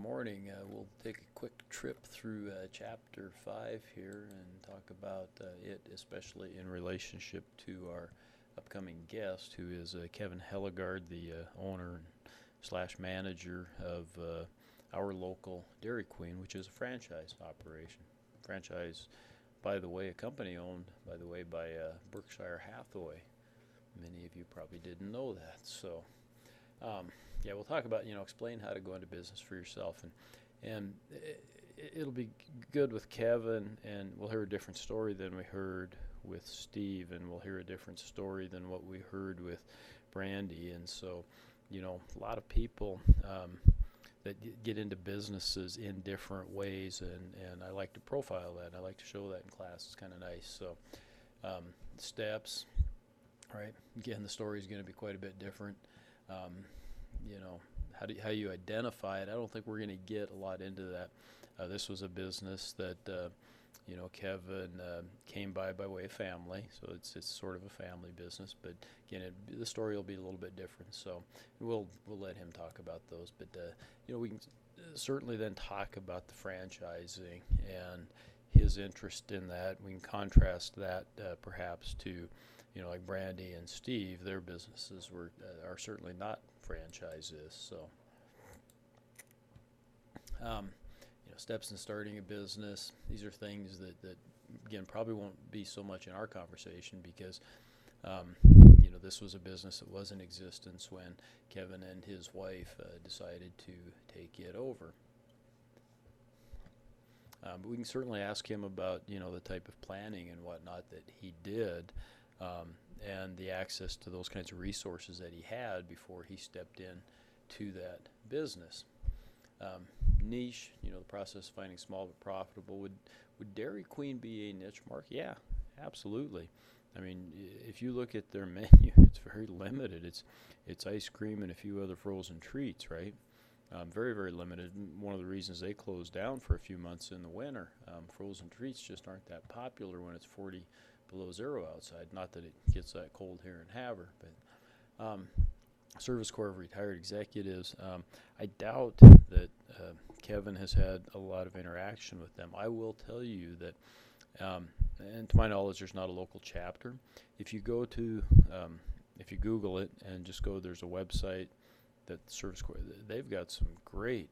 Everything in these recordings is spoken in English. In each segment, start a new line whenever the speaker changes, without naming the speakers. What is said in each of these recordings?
morning. We'll take a quick trip through chapter 5 here and talk about it, especially in relationship to our upcoming guest, who is Kevin Hellegard, the owner slash manager of our local Dairy Queen, which is a franchise operation. Franchise, by the way, a company owned, by the way, by Berkshire Hathaway. Many of you probably didn't know that. So, yeah, we'll talk about, explain how to go into business for yourself. And it'll be good with Kevin, and we'll hear a different story than we heard with Steve, and we'll hear a different story than what we heard with Brandy. And so, a lot of people that get into businesses in different ways, and I like to profile that. I like to show that in class. It's kind of nice. So, steps, right? Again, the story is going to be quite a bit different. How you identify it. I don't think we're going to get a lot into that. This was a business that Kevin came by way of family, so it's sort of a family business. But again, the story will be a little bit different. So we'll let him talk about those. But we can certainly then talk about the franchising and his interest in that. We can contrast that perhaps to like Brandy and Steve. Their businesses are certainly not franchises. So, steps in starting a business. These are things that again, probably won't be so much in our conversation because, this was a business that was in existence when Kevin and his wife decided to take it over. But we can certainly ask him about, the type of planning and whatnot that he did. And the access to those kinds of resources that he had before he stepped in to that business. Niche, the process of finding small but profitable. Would Dairy Queen be a niche market? Yeah, absolutely. I mean, if you look at their menu, it's very limited. It's ice cream and a few other frozen treats, right? Very, very limited. One of the reasons they closed down for a few months in the winter. Frozen treats just aren't that popular when it's 40 below zero outside. Not that it gets that cold here in Havre, but Service Corps of Retired Executives, I doubt that Kevin has had a lot of interaction with them. I will tell you that, and to my knowledge, there's not a local chapter. If you go to, if you Google it and just go, there's a website that Service Corps, they've got some great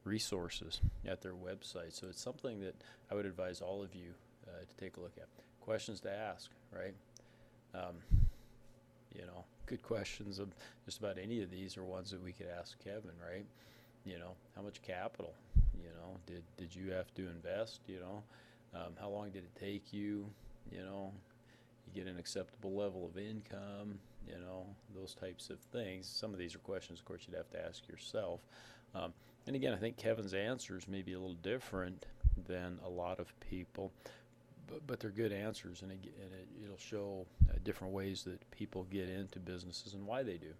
resources at their website. So it's something that I would advise all of you to take a look at. Questions to ask, right? Good questions of just about any of these are ones that we could ask Kevin, right? How much capital, did you have to invest, how long did it take you, you get an acceptable level of income, those types of things. Some of these are questions, of course, you'd have to ask yourself. And again, I think Kevin's answers may be a little different than a lot of people, but they're good answers, and it'll show different ways that people get into businesses and why they do.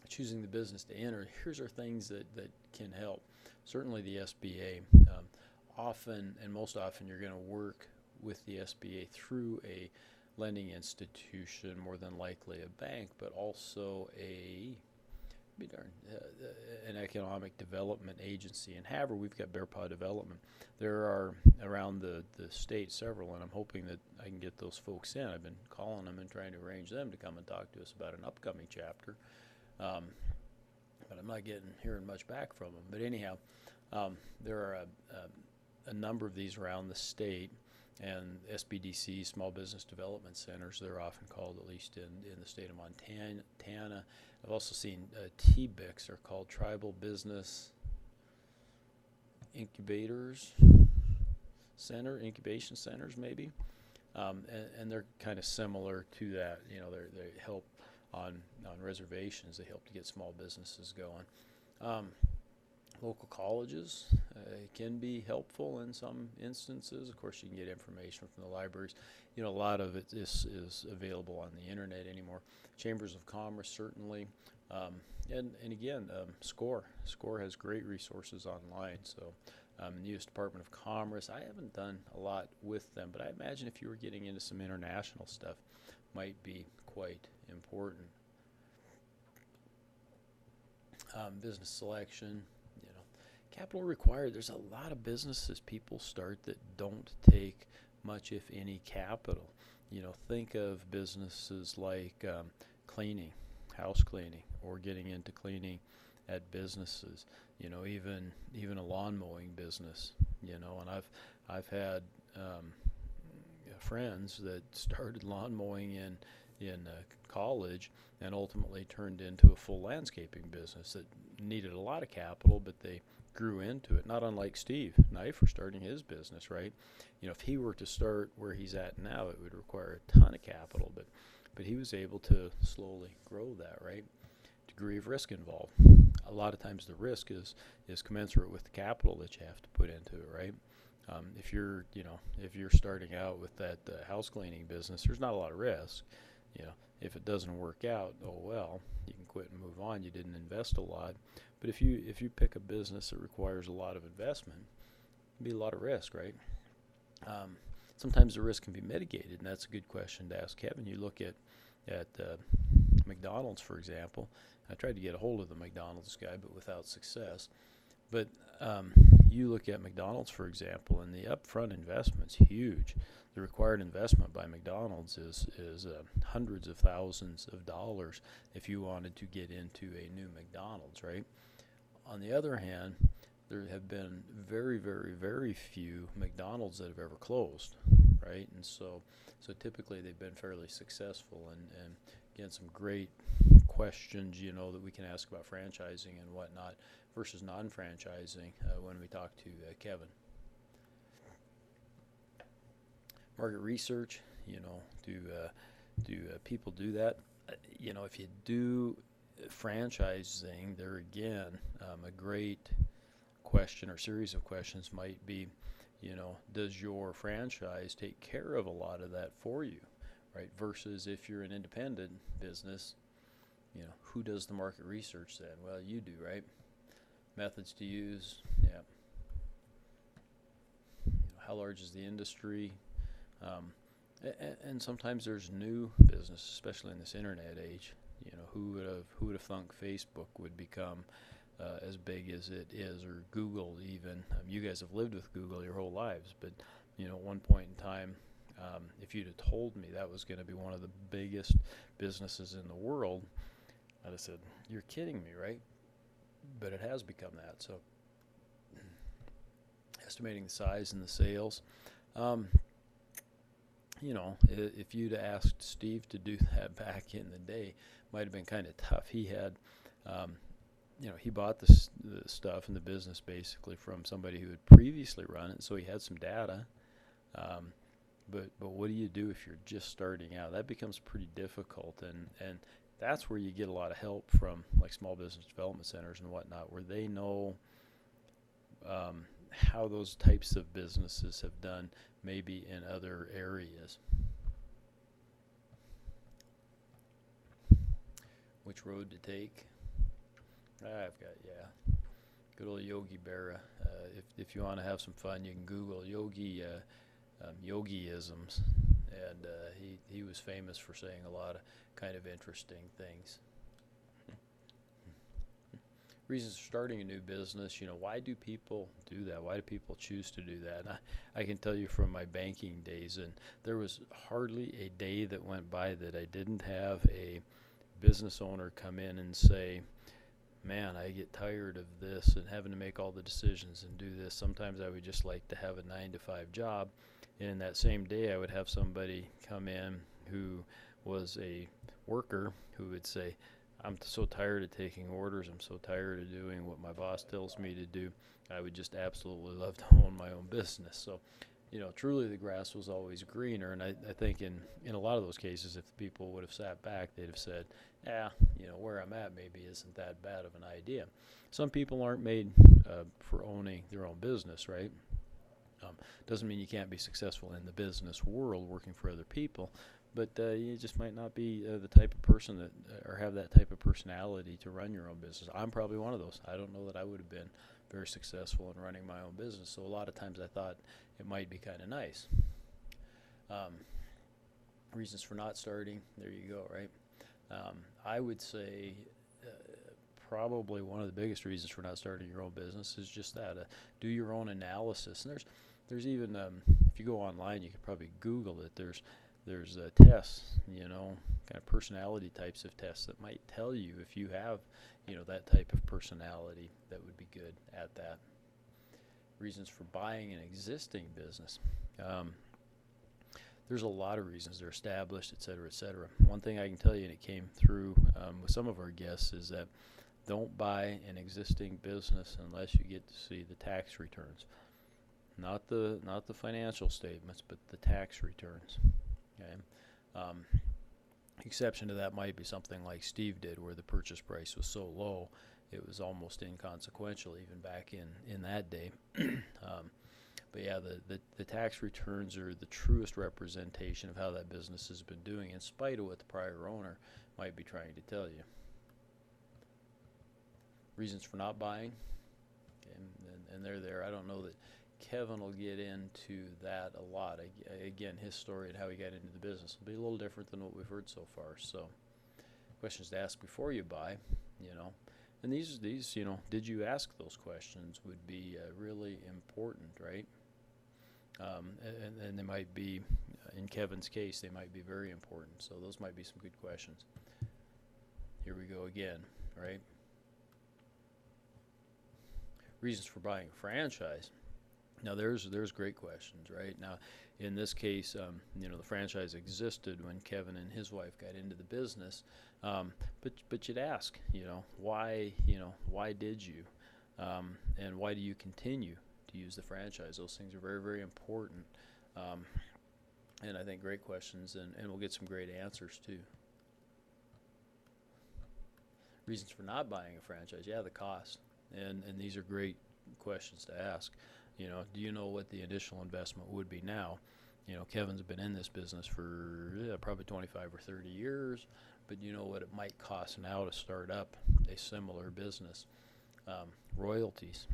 Choosing the business to enter, here's our things that can help. Certainly the SBA. Often, and most often, you're going to work with the SBA through a lending institution, more than likely a bank, but also an economic development agency. In Havre, we've got Bear Paw Development. There are around the state several, and I'm hoping that I can get those folks in. I've been calling them and trying to arrange them to come and talk to us about an upcoming chapter, but I'm not hearing much back from them. But anyhow, there are a number of these around the state, and SBDC, Small Business Development Centers, they're often called, at least in the state of Montana. I've also seen TBICs, are called Tribal Business Incubators Incubation Centers maybe, and they're kind of similar to that. They help on reservations. They help to get small businesses going. Local colleges can be helpful in some instances. Of course, you can get information from the libraries. A lot of it is available on the internet anymore. Chambers of Commerce, certainly. And again, SCORE. SCORE has great resources online. So the U.S. Department of Commerce, I haven't done a lot with them, but I imagine if you were getting into some international stuff, might be quite important. business selection, capital required. There's a lot of businesses people start that don't take much, if any, capital. Think of businesses like cleaning, house cleaning, or getting into cleaning at businesses. Even a lawn mowing business. And I've had friends that started lawn mowing in college and ultimately turned into a full landscaping business that needed a lot of capital, but they grew into it. Not unlike Steve Knife for starting his business, right? If he were to start where he's at now, it would require a ton of capital, but he was able to slowly grow that, right? Degree of risk involved. A lot of times the risk is commensurate with the capital that you have to put into it, right? If you're starting out with that house cleaning business, there's not a lot of risk. If it doesn't work out, oh well, you can quit and move on. You didn't invest a lot. But if you pick a business that requires a lot of investment, it'll be a lot of risk, right? Sometimes the risk can be mitigated, and that's a good question to ask Kevin. You look at McDonald's, for example. I tried to get a hold of the McDonald's guy, but without success. But you look at McDonald's, for example, and the upfront investment's huge. The required investment by McDonald's is hundreds of thousands of dollars if you wanted to get into a new McDonald's, right? On the other hand, there have been very, very, very few McDonald's that have ever closed, right? And so typically they've been fairly successful, and again, some great questions, that we can ask about franchising and whatnot versus non-franchising when we talk to Kevin. Market research, do people do that? If you do franchising, there again, a great question or series of questions might be, does your franchise take care of a lot of that for you, right? Versus if you're an independent business, who does the market research then? Well, you do, right? Methods to use, yeah. How large is the industry? And sometimes there's new business, especially in this internet age. Who would have thunk Facebook would become as big as it is, or Google even. You guys have lived with Google your whole lives, but at one point in time, if you'd have told me that was going to be one of the biggest businesses in the world, I'd have said, "You're kidding me, right?" But it has become that. So, estimating the size and the sales. If you'd asked Steve to do that back in the day, it might have been kind of tough. He had, he bought the stuff and the business basically from somebody who had previously run it, so he had some data. But what do you do if you're just starting out? That becomes pretty difficult, and that's where you get a lot of help from like small business development centers and whatnot, where they know how those types of businesses have done maybe in other areas. Which road to take? I've got, good old Yogi Berra. If you want to have some fun, you can Google Yogiisms, and he was famous for saying a lot of kind of interesting things. Reasons for starting a new business, why do people do that? Why do people choose to do that? And I can tell you from my banking days, and there was hardly a day that went by that I didn't have a business owner come in and say, "Man, I get tired of this and having to make all the decisions and do this. Sometimes I would just like to have a 9-to-5 job." And in that same day, I would have somebody come in who was a worker who would say, "I'm so tired of taking orders. I'm so tired of doing what my boss tells me to do. I would just absolutely love to own my own business." So, truly the grass was always greener. And I think in a lot of those cases, if the people would have sat back, they'd have said, where I'm at maybe isn't that bad of an idea. Some people aren't made for owning their own business, right? Doesn't mean you can't be successful in the business world working for other people, but you just might not be the type of person that, or have that type of personality to run your own business. I'm probably one of those. I don't know that I would have been very successful in running my own business, so a lot of times I thought it might be kind of nice. Reasons for not starting, there you go, right? I would say probably one of the biggest reasons for not starting your own business is just that. Do your own analysis. And there's even, if you go online, you could probably Google it. There's tests, kind of personality types of tests that might tell you if you have, that type of personality that would be good at that. Reasons for buying an existing business. There's a lot of reasons. They're established, et cetera, et cetera. One thing I can tell you, and it came through with some of our guests, is that don't buy an existing business unless you get to see the tax returns. Not the financial statements, but the tax returns. Okay. Exception to that might be something like Steve did, where the purchase price was so low it was almost inconsequential even back in that day. But yeah, the tax returns are the truest representation of how that business has been doing, in spite of what the prior owner might be trying to tell you. Reasons for not buying, okay, and they're there. I don't know that Kevin will get into that a lot. Again, his story and how he got into the business will be a little different than what we've heard so far. So, questions to ask before you buy, and these did you ask those questions would be really important, right? And they might be, in Kevin's case, they might be very important. So those might be some good questions. Here we go again, right? Reasons for buying a franchise. Now there's great questions, right? Now in this case, the franchise existed when Kevin and his wife got into the business, but you'd ask, why did you, and why do you continue to use the franchise? Those things are very, very important, and I think great questions, and we'll get some great answers too. Reasons for not buying a franchise, the cost, and these are great questions to ask. Do you know what the initial investment would be now? Kevin's been in this business for probably 25 or 30 years, but you know what it might cost now to start up a similar business. Royalties.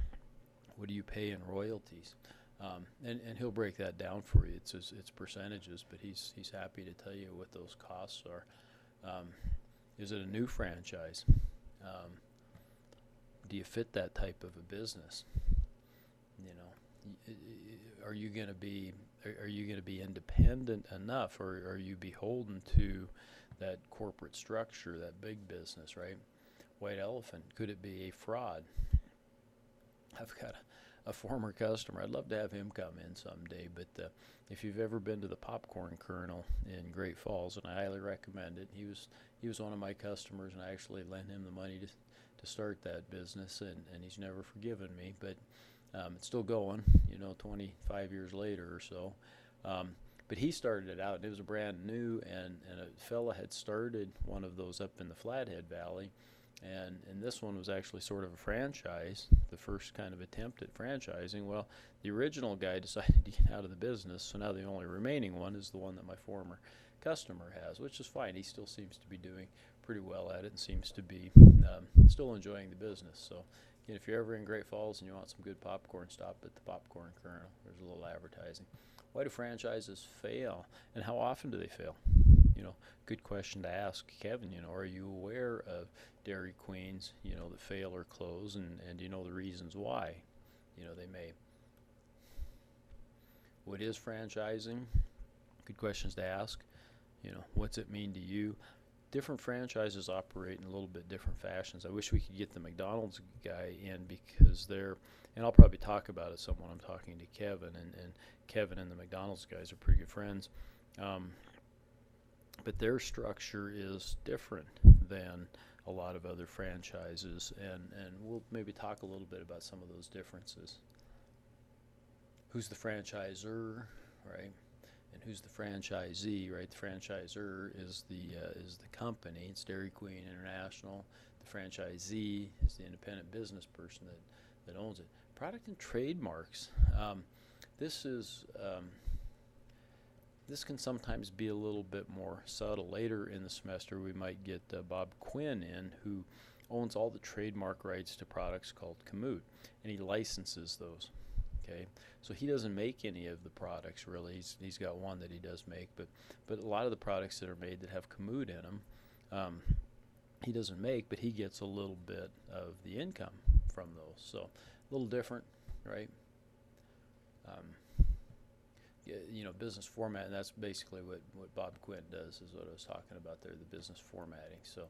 What do you pay in royalties? And he'll break that down for you. It's percentages, but he's happy to tell you what those costs are. Is it a new franchise? Do you fit that type of a business? Are you going to be independent enough, or are you beholden to that corporate structure, that big business, right? White elephant. Could it be a fraud? I've got a former customer. I'd love to have him come in someday, but if you've ever been to the Popcorn Kernel in Great Falls, and I highly recommend it, he was one of my customers, and I actually lent him the money to start that business, and he's never forgiven me, but it's still going, 25 years later or so. But he started it out, and it was a brand new, and a fella had started one of those up in the Flathead Valley, and this one was actually sort of a franchise, the first kind of attempt at franchising. Well, the original guy decided to get out of the business, so now the only remaining one is the one that my former customer has, which is fine. He still seems to be doing pretty well at it and seems to be still enjoying the business. So again, if you're ever in Great Falls and you want some good popcorn, stop at the Popcorn Kernel. There's a little advertising. Why do franchises fail, and how often do they fail? Good question to ask Kevin. Are you aware of Dairy Queens, that fail or close, and do you know the reasons why, they may? What is franchising? Good questions to ask. What's it mean to you? Different franchises operate in a little bit different fashions. I wish we could get the McDonald's guy in, because and I'll probably talk about it some when I'm talking to Kevin, and Kevin and the McDonald's guys are pretty good friends. But their structure is different than a lot of other franchises, and we'll maybe talk a little bit about some of those differences. Who's the franchisor, right? And who's the franchisee, right? The franchisor is the company. It's Dairy Queen International. The franchisee is the independent business person that owns it. Product and trademarks. This can sometimes be a little bit more subtle. Later in the semester, we might get Bob Quinn in, who owns all the trademark rights to products called Kamut, and he licenses those. Okay, so he doesn't make any of the products really. He's got one that he does make, but a lot of the products that are made that have Kamut in them, he doesn't make, but he gets a little bit of the income from those. So a little different, right? Business format, and that's basically what Bob Quint does, is what I was talking about there, the business formatting. So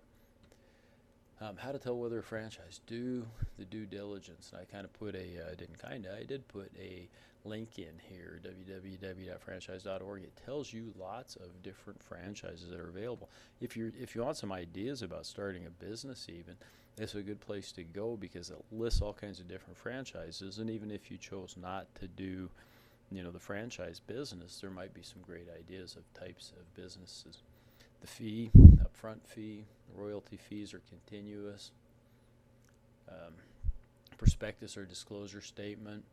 how to tell whether a franchise, do the due diligence. And I kind of put I did put a link in here, www.franchise.org. It tells you lots of different franchises that are available. If you want some ideas about starting a business, even, it's a good place to go, because it lists all kinds of different franchises. And even if you chose not to do the franchise business, there might be some great ideas of types of businesses. The fee, upfront fee, royalty fees are continuous. Prospectus or disclosure statement.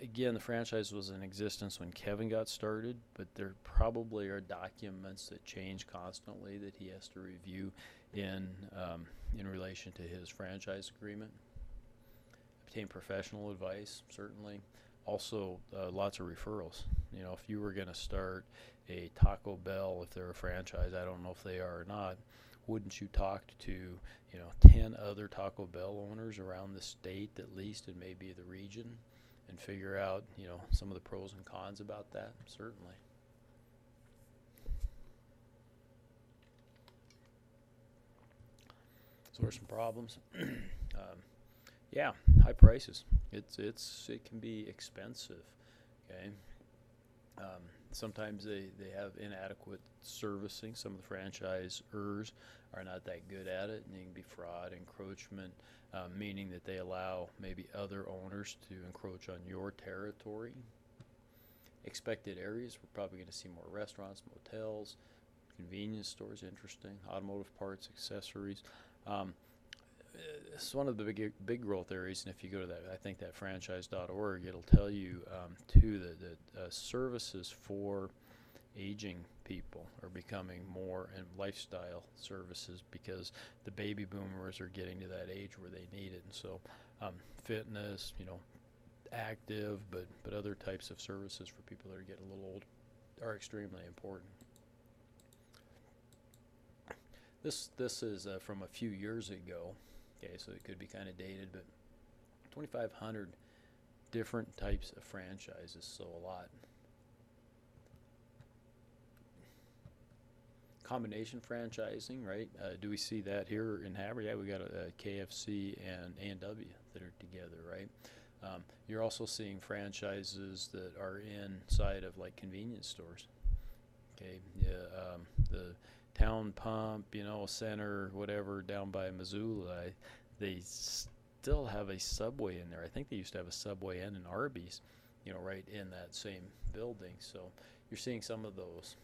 Again, the franchise was in existence when Kevin got started, but there probably are documents that change constantly that he has to review in relation to his franchise agreement. Obtain professional advice, certainly. Also, lots of referrals. If you were going to start a Taco Bell, if they're a franchise, I don't know if they are or not, wouldn't you talk to 10 other Taco Bell owners around the state, at least, and maybe the region, and figure out some of the pros and cons about that? Certainly. So there's some problems. Yeah, high prices. It can be expensive. Okay. Sometimes they have inadequate servicing. Some of the franchisors are not that good at it, and it can be fraud, encroachment, meaning that they allow maybe other owners to encroach on your territory. Expected areas, we're probably going to see more restaurants, motels, convenience stores, interesting, automotive parts, accessories. It's one of the big growth areas, and if you go to that, I think that franchise.org, it'll tell you too that services for aging people are becoming more, and lifestyle services, because the baby boomers are getting to that age where they need it. And so fitness, active, but other types of services for people that are getting a little old are extremely important. This is from a few years ago. Okay, so it could be kind of dated, but 2,500 different types of franchises, so a lot. Combination franchising, right? Do we see that here in Havre? Yeah, we got a KFC and A&W that are together, right? You're also seeing franchises that are inside of like convenience stores. Okay, yeah, the Town Pump, center, whatever, down by Missoula, they still have a Subway in there. I think they used to have a Subway and an Arby's, right in that same building. So you're seeing some of those.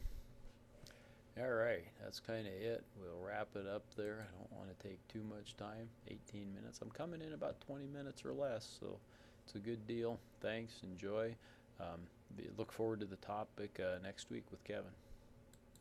All right, that's kind of it. We'll wrap it up there. I don't want to take too much time, 18 minutes. I'm coming in about 20 minutes or less, so it's a good deal. Thanks, enjoy. Look forward to the topic next week with Kevin.